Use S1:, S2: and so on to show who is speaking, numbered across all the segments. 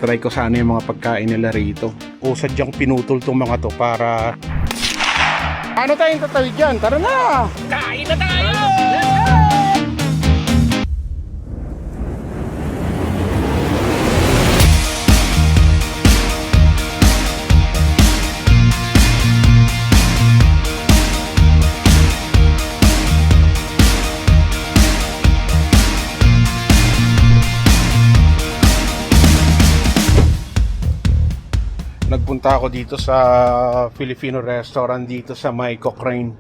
S1: Try ko sana yung mga pagkain nila rito. O sadyang pinutol tong mga to para... Ano tayong tatawid dyan? Tara na!
S2: Kain na tayo!
S1: Nagpunta ako dito sa Filipino restaurant dito sa may Cochrane.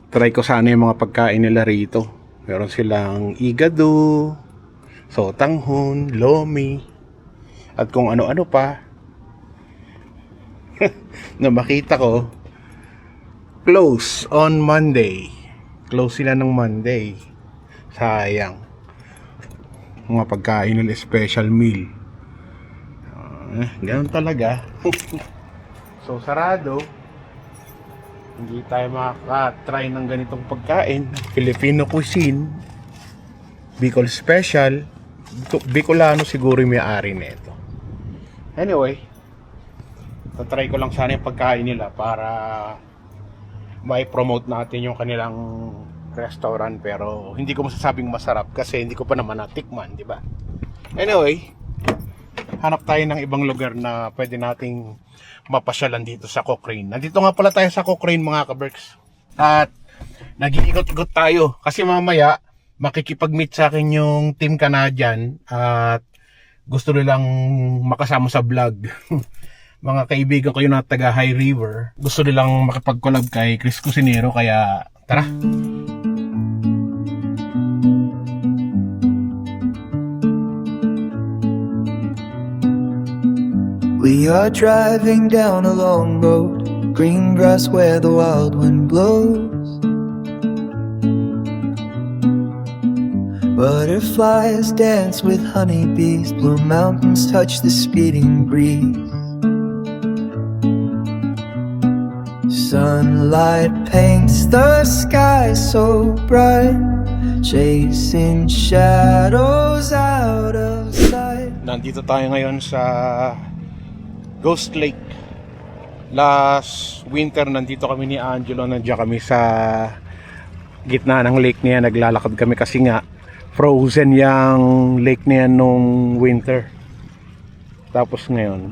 S1: Try ko sana yung mga pagkain nila rito. Meron silang igado, sotanghon, lomi, at kung ano-ano pa. Na makita ko, close on Monday. Close sila ng Monday. Sayang. Mga pagkain nila, special meal. Ganun talaga. So sarado. Hindi tayo makaka-try ng ganitong pagkain. Filipino cuisine, Bicol special. Bicolano siguro yung may-ari nito. Anyway, tatry ko lang sana yung pagkain nila para mai-promote natin yung kanilang restaurant, pero hindi ko masasabing masarap kasi hindi ko pa naman natikman, di ba? Anyway, hanap tayo ng ibang lugar na pwede nating mapasyalan dito sa Cochrane. Nandito nga pala tayo sa Cochrane, mga ka-Berks. At nag-iikot-ikot tayo kasi mamaya makikipag-meet sa akin yung Team Canadian at gusto nilang makasama sa vlog. Mga kaibigan ko yung taga High River. Gusto nilang makipag-collab kay Chris Cusinero, kaya tara!
S3: We are driving down a long road, green grass where the wild wind blows. Butterflies dance with honeybees, blue mountains touch the speeding breeze. Sunlight paints the sky so bright, chasing shadows out of sight.
S1: Nandito tayo ngayon sa Ghost Lake. Last winter nandito kami ni Angelo, nandiyan kami sa gitna ng lake niya, naglalakad kami kasi nga frozen yung lake niya nung winter. Tapos ngayon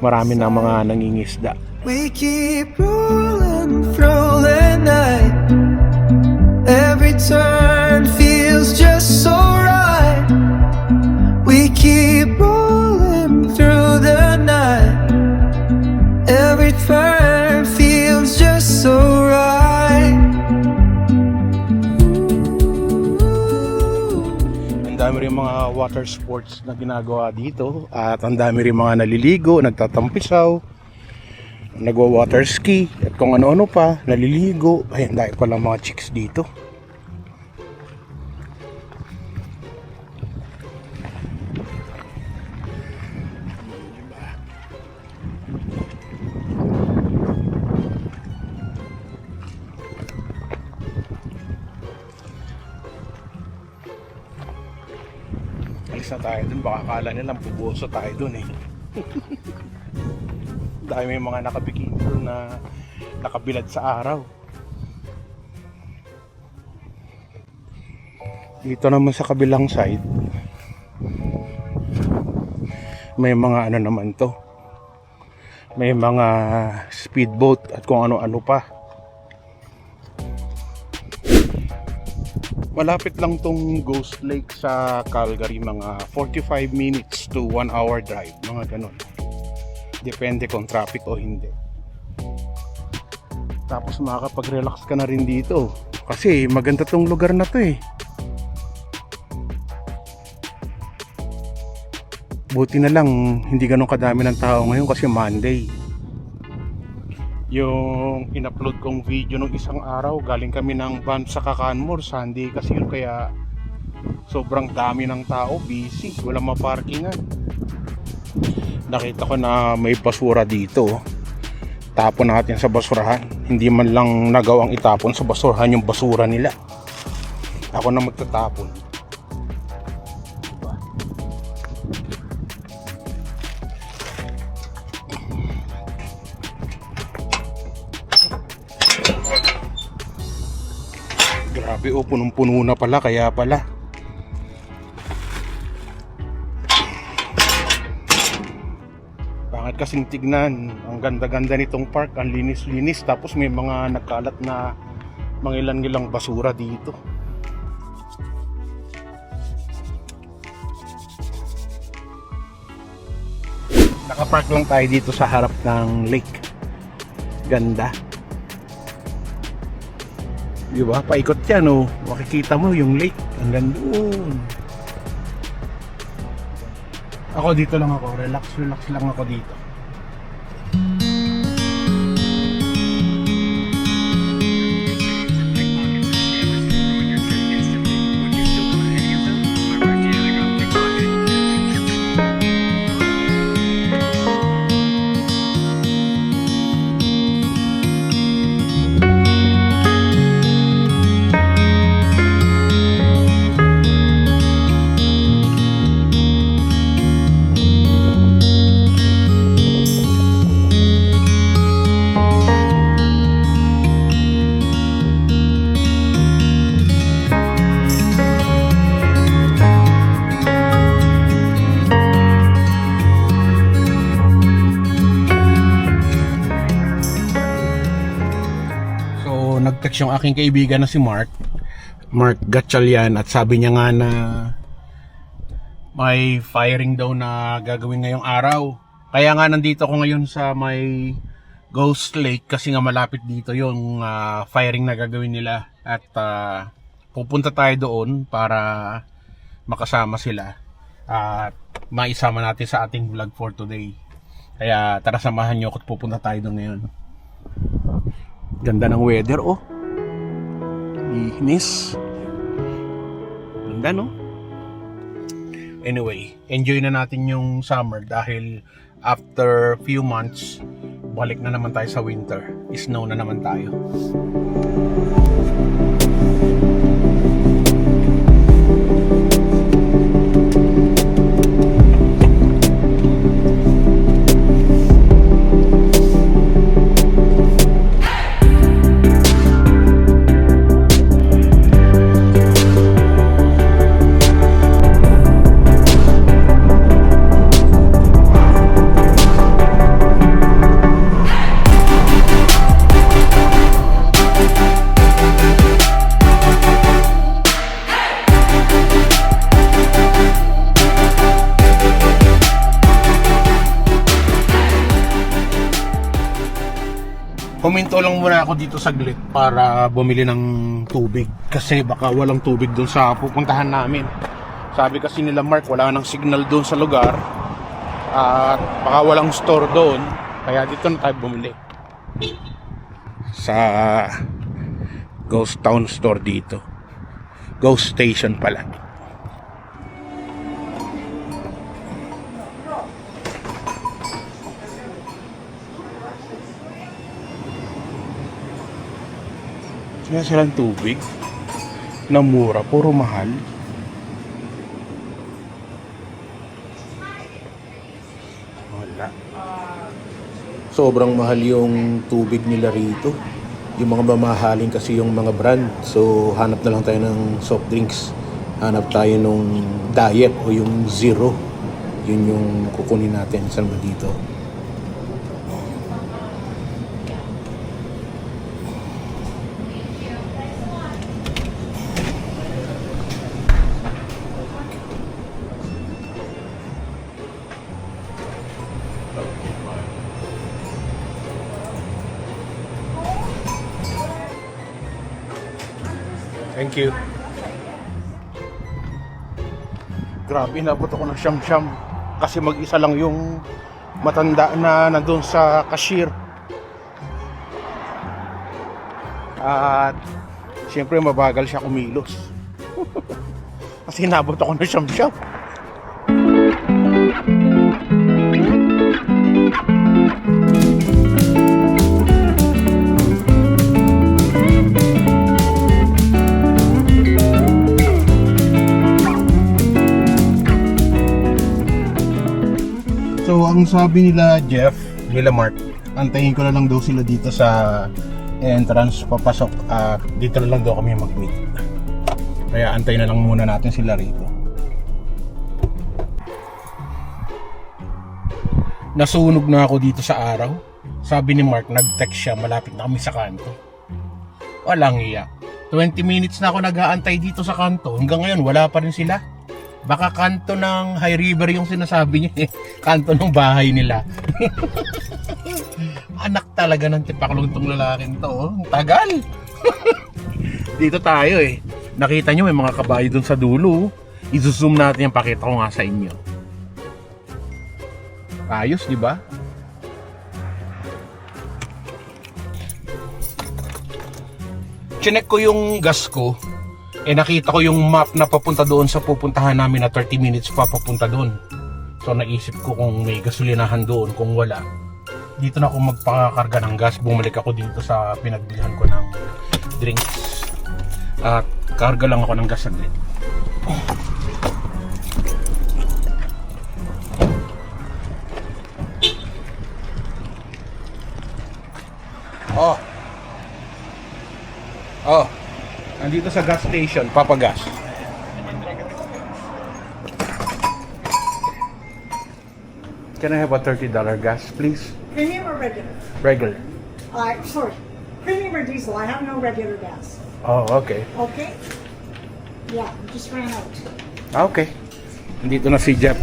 S1: marami na mga nangingisda.
S3: We keep rolling through the night, every turn feels just so right. We keep rolling through the night, every turn feels just so right.
S1: Ang dami rin mga water sports na ginagawa dito at ang dami rin mga naliligo, nagtatampisaw, nagwa-water ski at kung ano-ano pa, naliligo. Ay, ang dami pala mga chicks dito. Alis na tayo dun, baka akala nilang pupuso tayo dun eh. Dahil may mga nakabikini na nakabilad sa araw. Dito naman sa kabilang side, may mga ano naman to, may mga speedboat at kung ano-ano pa. Malapit lang tong Ghost Lake sa Calgary, mga 45 minutes to 1 hour drive, mga ganun. Depende kung traffic o hindi. Tapos makakapag-relax ka na rin dito kasi maganda tong lugar na to eh. Buti na lang hindi ganun kadami ng tao ngayon kasi Monday. Yung in-upload kong video nung isang araw, galing kami ng Banff sa Canmore, Sunday kasi yun, kaya sobrang dami ng tao, busy, walang maparkingan. Nakita ko na may basura dito, tapon natin sa basurahan. Hindi man lang nagawang itapon sa basurahan yung basura nila. Ako na magtatapon. Diba? Grabe, oh, punong-puno na pala, kaya pala. Pangit kasing tignan. Ang ganda-ganda nitong park, ang linis-linis. Tapos may mga nagkalat na mga ilan-ilang basura dito. Nakapark lang tayo dito sa harap ng lake. Ganda. Diba? Paikot yan, oh. Makikita mo yung lake. Ang ganda. Ako dito lang ako. Relax lang ako dito. Nag-text yung aking kaibigan na si Mark Gatchalian, at sabi niya nga na may firing daw na gagawin ngayong araw. Kaya nga nandito ako ngayon sa may Ghost Lake kasi nga malapit dito yung firing na gagawin nila, at pupunta tayo doon para makasama sila at maisama natin sa ating vlog for today. Kaya tara, samahan nyo ako at pupunta tayo doon ngayon. Ganda ng weather, oh. Linis. Ganda, no? Anyway, enjoy na natin yung summer dahil after few months, balik na naman tayo sa winter. Snow na naman tayo. Kuminto lang muna ako dito saglit para bumili ng tubig kasi baka walang tubig doon sa pupuntahan namin. Sabi kasi nila Mark, wala nang signal doon sa lugar at baka walang store doon, kaya dito na tayo bumili sa Ghost Town store dito. Ghost Station pala. Kaya silang tubig na mura, puro mahal. Wala. Sobrang mahal yung tubig nila rito. Yung mga mamahaling kasi yung mga brand. So hanap na lang tayo ng soft drinks. Hanap tayo nung diet o yung zero. Yun yung kukunin natin. Saan ba dito? Thank you. Grabe, nabot ako ng siyam-siyam kasi mag-isa lang yung matanda na nandun sa cashier. At siyempre mabagal siya kumilos. Kasi nabot ako ng siyam-siyam. So ang sabi nila Jeff, nila Mark, antayin ko na lang daw sila dito sa entrance papasok at dito na lang daw kami mag-meet. Kaya antay na lang muna natin sila rito. Nasunog na ako dito sa araw. Sabi ni Mark, nag-text siya, malapit na kami sa kanto. Walang iya. 20 minutes na ako nag-aantay dito sa kanto. Hanggang ngayon, wala pa rin sila. Baka kanto ng High River yung sinasabi niya eh. Kanto ng bahay nila. Anak talaga ng tipaklong tong lalaking to. Oh. Ang tagal. Dito tayo eh. Nakita nyo may mga kabayo dun sa dulo. I-zoom natin yung pakita ko nga sa inyo. Ayos, di ba? Chinek ko yung gas ko, nakita ko yung map na papunta doon sa pupuntahan namin na 30 minutes pa papunta doon. So naisip ko kung may gasolinahan doon, kung wala. Dito na ako magpakakarga ng gas, bumalik ako dito sa pinagbilhan ko ng drinks. At karga lang ako ng gas saglit. Nandito sa gas station, papagas. Can I have a $30 gas, please?
S2: Premium or regular?
S1: Regular.
S2: Sorry, premium or diesel? I have no regular gas.
S1: Oh, okay.
S2: Okay? Yeah, we just ran out.
S1: Okay. Nandito na si Jeff.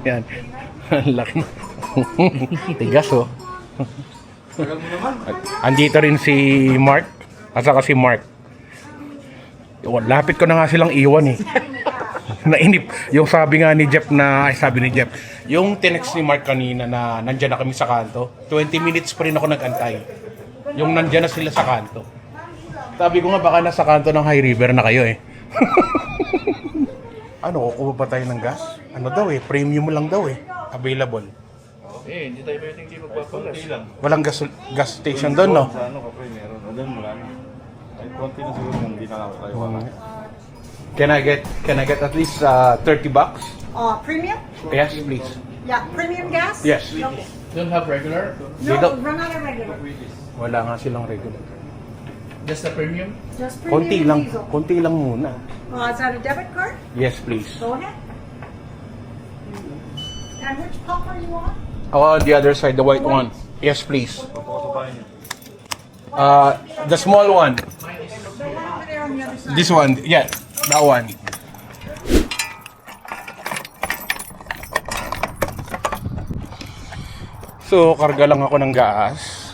S1: Yan. Ang laki na. Tigas, oh. Andito rin si Mark. At saka si Mark. Lapit ko na nga silang iwan eh. Nainip. Yung sabi nga ni Jeff na, sabi ni Jeff, yung tinext ni Mark kanina na nandyan na kami sa kanto, 20 minutes pa rin ako nag-antay. Yung nandyan na sila sa kanto. Sabi ko nga baka nasa kanto ng High River na kayo eh. Ano, kukuha ba tayo ng gas? Ano daw eh, premium lang daw eh. Available.
S4: Hindi tayo pwedeng di magpapagas.
S1: Walang gas station doon, no?
S4: Sa ano ka pre, meron. Doon wala na. Ay, konti na siguro yung hindi na tayo wala.
S1: Can I get at least $30?
S2: Premium?
S1: Yes, please.
S2: Yeah, premium gas?
S1: Yes.
S2: Okay.
S4: Don't have regular?
S2: No,
S1: don't-
S2: run out of regular.
S1: Wala nga silang regular.
S4: Just the premium?
S2: Just premium
S1: Konti
S2: and
S1: lang,
S2: diesel.
S1: konti lang muna.
S2: Is that a debit card?
S1: Yes, please.
S2: Go ahead. And which pump are you on?
S1: Oh, on the other side, the white one. Yes, please.
S4: Papasapahin niyo.
S1: The small one.
S2: The one over there on the other side.
S1: This one. Yeah, that one. So, karga lang ako ng gas.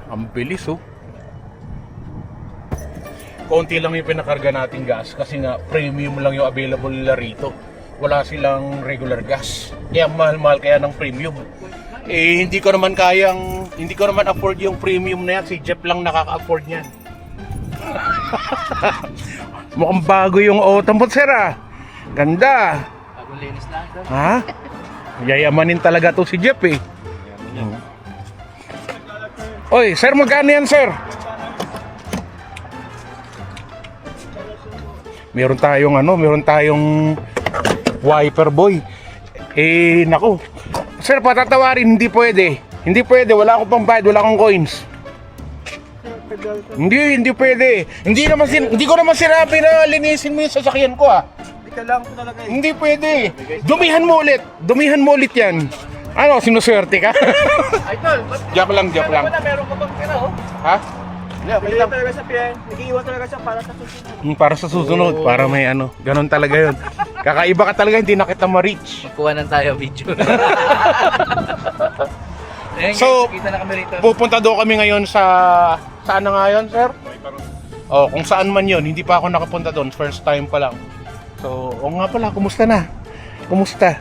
S1: Ang bilis, oh. Konti lang yung pinakarga nating gas kasi nga premium lang yung available nila rito. Wala silang regular gas. Kaya mahal-mahal kaya ng premium. Eh hindi ko naman afford yung premium na yan. Si Jeff lang nakaka-afford niyan. Mukhang bago yung auto mo, sir, ah. Ganda.
S4: Bagong linis lang, sir.
S1: Ha? Yayamanin talaga to si Jeff eh. Oy, sir, magkano yan, sir? Meron tayong wiper boy. Eh, nako. Sir, patatawarin, hindi pwede. Hindi pwede, wala akong pambayad, wala akong coins. Hindi pwede. Hindi ko naman sinabi na linisin mo yung sasakyan ko, ah. Hindi pwede. Dumihan mo ulit yan. Ano, sinuswerte ka?
S4: Idol, ba't
S1: Joke lang.
S4: meron ka bang pera, oh?
S1: Ha?
S4: Nag-iiwan talaga sa piyan. Nag-iiwan talaga siya para sa susunod.
S1: Para sa susunod, para may ano. Ganon talaga yun. Kakaiba ka talaga, hindi na kita ma-reach.
S4: Magkuha na tayo video.
S1: So,
S4: kita na kami rito.
S1: Pupunta daw kami ngayon sa... Saan na nga yun, sir? Oh, kung saan man yun. Hindi pa ako nakapunta doon. First time pa lang. So, o nga pala, kumusta na? Kumusta,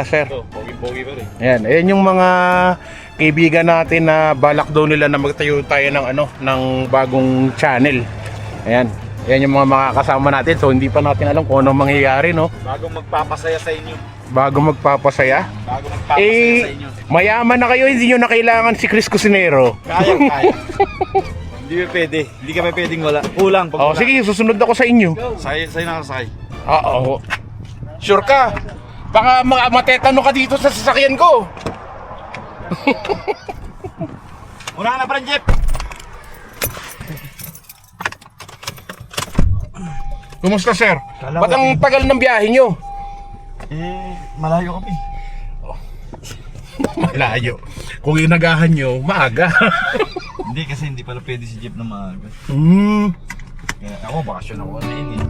S1: sir?
S4: Pogi-pogi pa rin.
S1: Ayan yung mga kaibigan natin na balak daw nila na magtayo tayo ng bagong channel. Ayan yung mga makakasama natin. So hindi pa natin alam kung anong mangyayari, no?
S4: Bagong magpapasaya sa inyo.
S1: Bagong magpapasaya.
S4: Sa inyo.
S1: Mayaman na kayo, hindi nyo na kailangan si Chris Cusinero.
S4: Kaya. Hindi pa pwede. Hindi ka pa pwedeng wala. Kulang. Pag
S1: Oh,
S4: wala.
S1: sige, susunod ako sa inyo.
S4: Sa'yo nakasakay.
S1: Oo. Sure ka? Baka matetano ka dito sa sasakyan ko.
S4: Una na, friend Jeep!
S1: Kumusta, sir? Ba't ang tagal ng biyahe nyo?
S4: Malayo kami.
S1: Malayo. Kung inagahan nyo, maaga.
S4: Hindi, kasi hindi pala pwede si Jeep na maaga. Kaya ako, bakasyon ako na yun eh.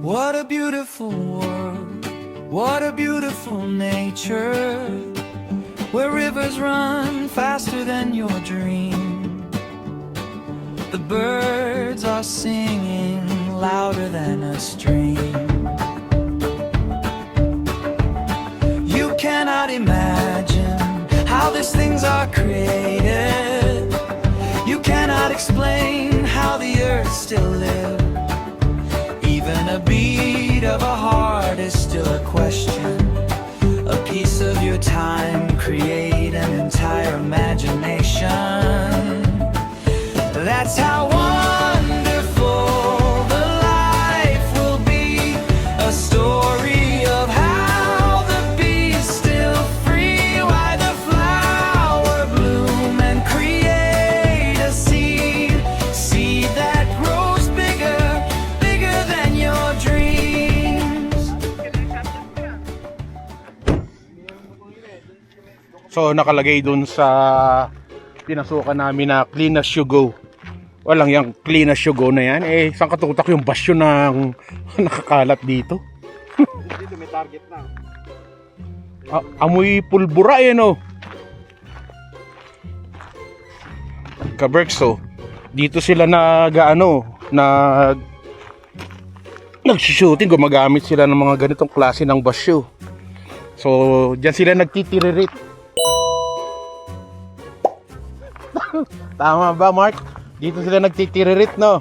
S3: What a beautiful world, what a beautiful nature, where rivers run faster than your dream. The birds are singing louder than a stream. You cannot imagine how these things are created. You cannot explain how the earth still lives. Even a beat of a heart is still a question. A piece of your time create an entire imagination. That's how wonderful the life will be. A story of how the bees still free, why the flower bloom and create a seed. Seed that grows bigger, bigger than your dreams.
S1: So nakalagay dun sa pinasukan namin na clean as you go. Walang yung clean as you go na yan. Eh, saan katutak yung basyo ng nakakalat dito?
S4: Dito may target na.
S1: Amoy pulbura eh, no? Kaberks, so dito sila nagsushooting, gumagamit sila ng mga ganitong klase ng basyo. So, diyan sila nagtitiririt. Tama ba, Mark? Dito sila nagtitiririt, no?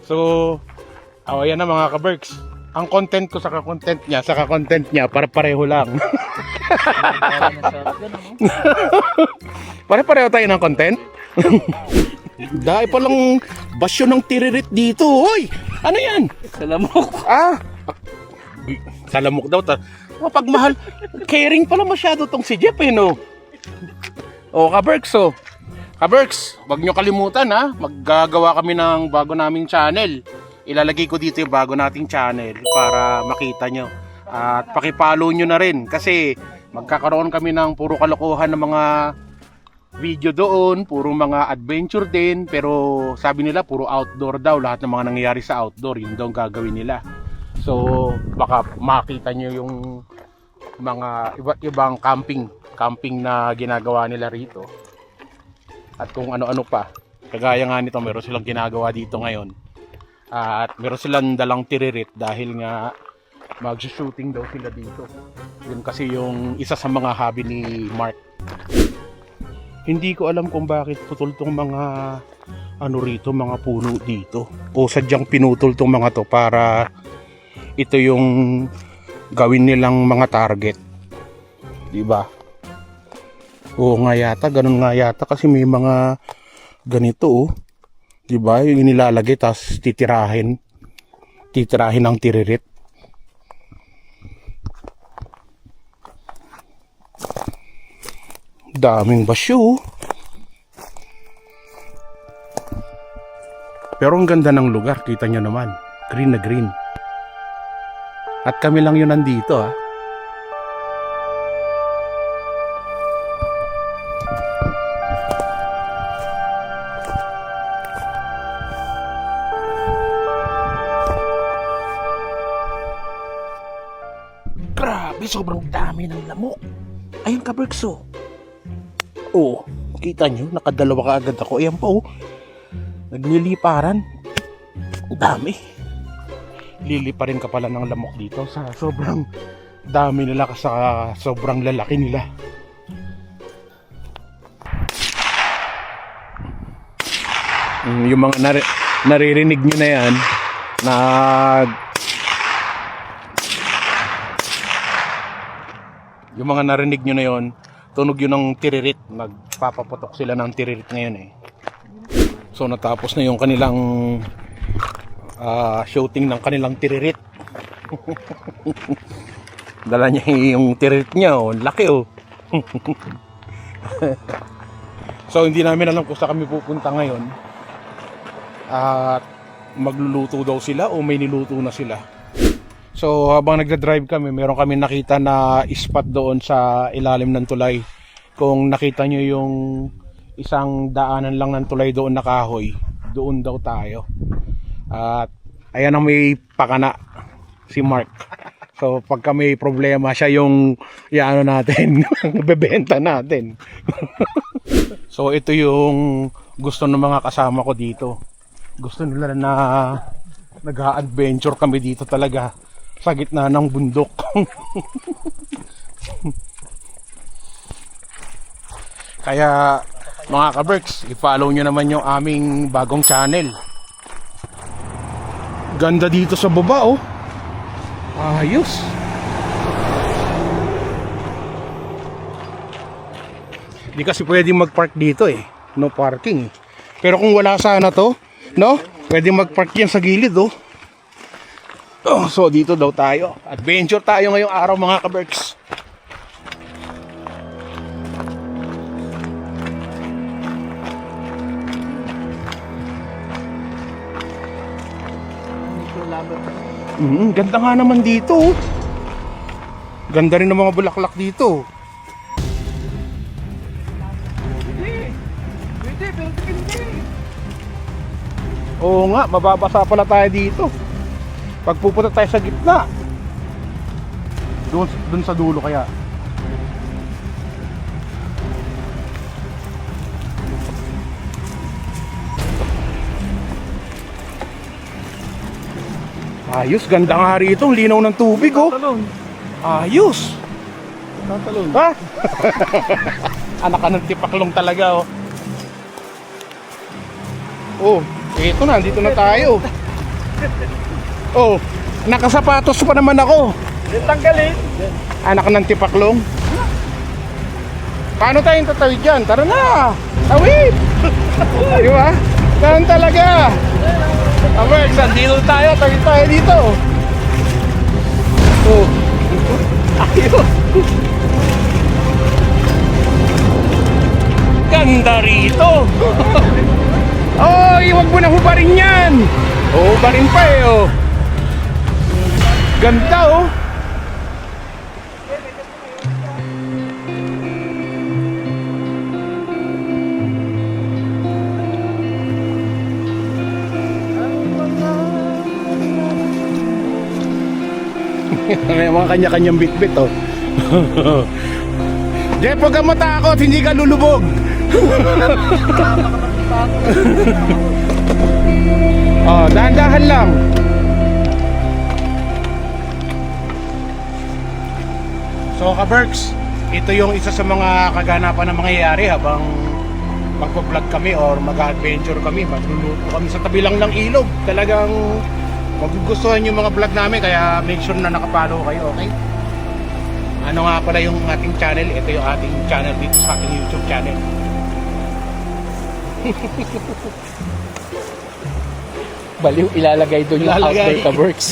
S1: So, ayan na mga kaberks. Ang content ko sa content niya, para-pareho lang. Pare-pareho tayo ng content. Dahil palang basyo ng tiririt dito. Hoy! Ano yan?
S5: Salamok.
S1: Salamok daw. Mapagmahal. Caring pala masyado tong si Jeff eh, no? O, Kaberks, wag nyo kalimutan ha. Maggagawa kami ng bago naming channel. Ilalagay ko dito yung bago nating channel para makita nyo. At pakipollow nyo na rin kasi magkakaroon kami ng puro kalokohan ng mga video doon, puro mga adventure din, pero sabi nila puro outdoor daw, lahat ng mga nangyayari sa outdoor, yun daw ang gagawin nila. So baka makita nyo yung mga iba't ibang camping na ginagawa nila rito. At kung ano-ano pa. Kagaya nga nito, meron silang ginagawa dito ngayon. At meron silang dalang tiririt dahil nga mag-shooting daw sila dito. Yun kasi yung isa sa mga hobby ni Mark. Hindi ko alam kung bakit putol tong mga rito, mga puno dito. O sadyang pinutol tong mga to para ito yung gawin nilang mga target. Diba? Oo nga yata, ganun nga yata kasi may mga ganito oh. Diba? Yung inilalagay tapos titirahin ng tiririt. Daming basyo. Pero ang ganda ng lugar, kita nyo naman. Green na green. At kami lang yun nandito ah. Grabe, sobrang dami ng lamok. Ayun Kaberks oh. Oh, kita nyo, nakadalawa ka agad ako. Ayan po oh. Nagliliparan. Dami. Liliparin ka pala ng lamok dito sa sobrang dami nila, sa sobrang lalaki nila. Yung mga naririnig nyo na yan, yung mga narinig nyo na yon, tunog yun ng tiririt. Nagpapaputok sila ng tiririt ngayon eh. So natapos na yung kanilang shooting ng kanilang tiririt. Dala niya yung tirit niya, oh. Laki, oh. So, hindi namin alam kung saan kami pupunta ngayon. At magluluto daw sila o may niluto na sila. So, habang nagda-drive kami, meron kami nakita na spot doon sa ilalim ng tulay. Kung nakita nyo yung isang daanan lang ng tulay doon na kahoy, doon daw tayo. At ayan ang may pakana, si Mark. So pagka may problema, siya yung iano natin, bebenta natin. So ito yung gusto ng mga kasama ko dito. Gusto nila na nag-a-adventure kami dito talaga sa gitna ng bundok. Kaya mga ka-Berks, i-follow nyo naman yung aming bagong channel. Ganda dito sa baba, oh. Ayos. Di kasi pwedeng mag-park dito eh. No parking eh. Pero kung wala sana to, no? Pwedeng mag-park yan sa gilid, oh. Oh, so dito daw tayo. Adventure tayo ngayong araw mga ka-Berks. Ganda nga naman dito, oh. Ganda rin ng mga bulaklak dito. Oo nga, mababasa pala tayo dito. Pag pupunta tayo sa gitna, doon sa dulo kaya. Ayos, ganda nga rito. Linaw ng tubig, oh. Ayos.
S4: Tatalon.
S1: Ha? Anak ka ng tipaklong talaga, oh. Oh, eto na, dito na tayo. Oh, nakasapatos pa naman ako.
S4: Tanggalin.
S1: Anak ka ng tipaklong. Paano tayong tatawid dyan? Tara na! Tawid! Di ba? Ganun talaga. Amerks, andito tayo. Tawid tayo dito. Oh. Ayos. Ganda rito. Oh, iwag mo na hubarin yan. Oh, hubarin pa eh, oh. Ganda, oh. May mga kanya-kanyang bit-bit, oh. Jeff, huwag kang matakot, hindi ka lulubog. Oh, dahan-dahan lang. So, ka-Berks, ito yung isa sa mga kaganapan na mangyayari habang magpa-vlog kami or mag-adventure kami, magluluto kami sa tabi lang ng ilog. Talagang magugustuhan yung mga vlog namin, kaya make sure na nakapalo kayo, okay? Ano nga pala yung ating channel? Ito yung ating channel dito sa ating YouTube channel.
S5: Baliw, ilalagay doon yung
S1: Ilalagay.
S5: outdoor ka-Berks.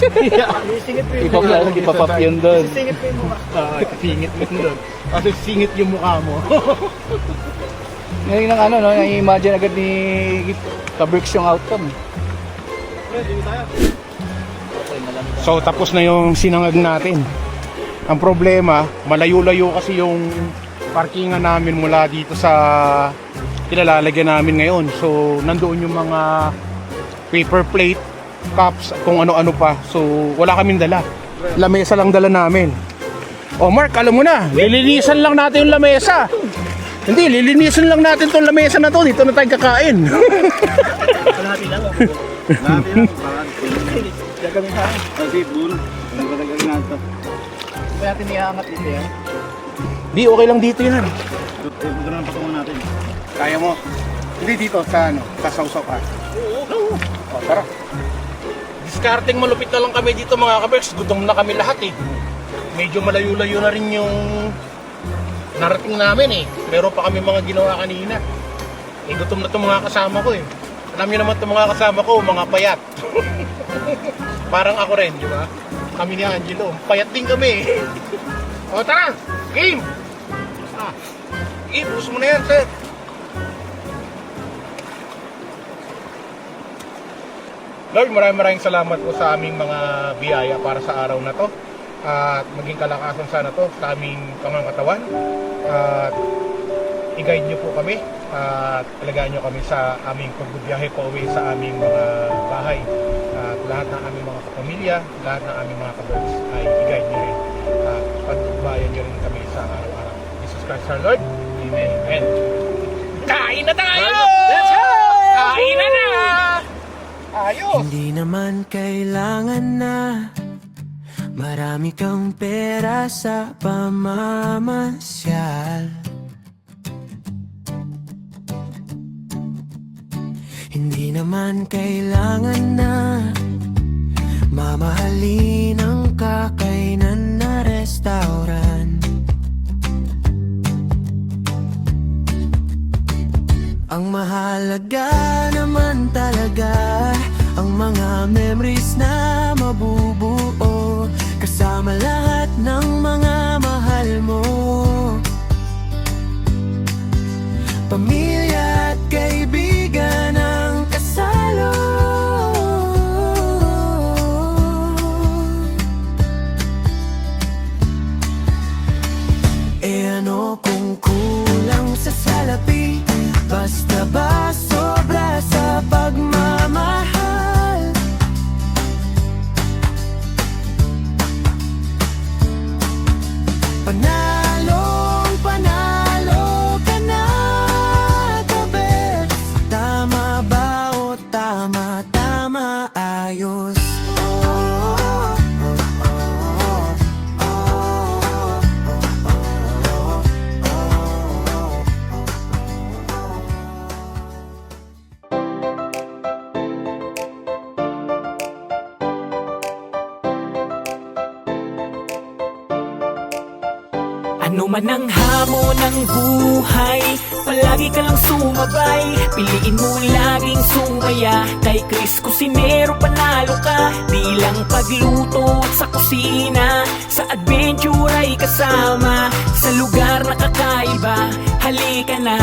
S5: Ipapap yun doon.
S2: Singit mo yung mukha.
S1: Singit mo doon. Kasi singit yung mukha mo.
S5: Ngayon ng ano, no, na-imagine agad ni ka-Berks yung outcome.
S1: So tapos na yung sinangag natin. Ang problema, malayo-layo kasi yung parkingan namin mula dito sa kinalalagyan namin ngayon. So nandoon yung mga paper plate, cups, kung ano-ano pa. So wala kaming dala. Lamesa lang dala namin. Oh Mark, alam mo na, lilinisan lang natin yung lamesa. Hindi, lilinisan lang natin tong lamesa na to. Dito na tayo kakain.
S4: Lahat lang. Gagawin sa akin. Kasi bull. Ano ba nagagawin natin?
S5: Kaya natin iangat dito yan.
S1: Di, okay lang dito yan.
S4: Ito na ang patungan natin.
S1: Kaya mo? Hindi dito, sa ano, sa sausaw ka. Oo. O, tara. Discarding malupit na lang kami dito mga ka-Berks. Gutom na kami lahat eh. Medyo malayo-layo na rin yung narating namin eh. Meron pa kami mga ginawa kanina. Eh, gutom na itong mga kasama ko eh. Alam niyo naman itong mga kasama ko, mga payat. Parang ako rin, di ba? Kami ni Angelo. Payat din kami. O tara, game! Bus mo na yan, sir. Lord, maraming salamat po sa aming mga biyaya para sa araw na to. At maging kalakasan sana to sa aming pangangatawan. At i-guide nyo po kami. At alagaan nyo kami sa aming pagbibiyahe pa uwi sa aming mga bahay. At lahat ng aming mga kapamilya, lahat ng aming mga kabirds ay i-guide nyo rin. At pagbayan nyo rin kami sa araw-araw. Jesus Christ our Lord. Amen. Amen. Kain na tayo! Let's go! Kain na! Ayos!
S3: Hindi naman kailangan na marami kang pera sa pamamasyal. Hindi naman kailangan na mamahalin ang kakainan na restaurant. Ang mahalaga naman talaga ang mga memories na mabubuo kasama lahat ng mga mahal mo. Pamilya at kaibigan ang kasalo. E ano kung kulang sa salapi? Basta ba sobra sa pagmamahal? Panalong panalo ka na, kabets. Tama ba o tama, tama, ayos?
S6: Ano man ang hamon ng buhay, palagi ka lang sumabay. Piliin mo laging sumaya. Kay Chris Cusinero panalo ka. Di lang pagluto at sa kusina, sa adventure ay kasama. Sa lugar na kakaiba, halika na.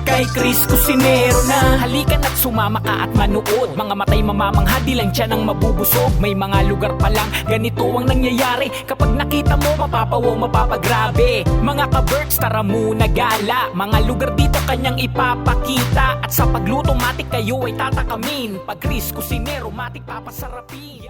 S6: Kay Chris Cusinero na. Halika na't sumama ka at manood. Mga matay mamamangha, di lang tiyan ang mabubusog. May mga lugar pa lang, ganito ang nangyayari. Kapag nakita mo, mapapawaw, mapapagrabe. Mga ka-birds, tara muna gala. Mga lugar dito kanyang ipapakita. At sa pagluto, matik kayo ay tatakamin. Pag Chris Cusinero, matik papasarapin.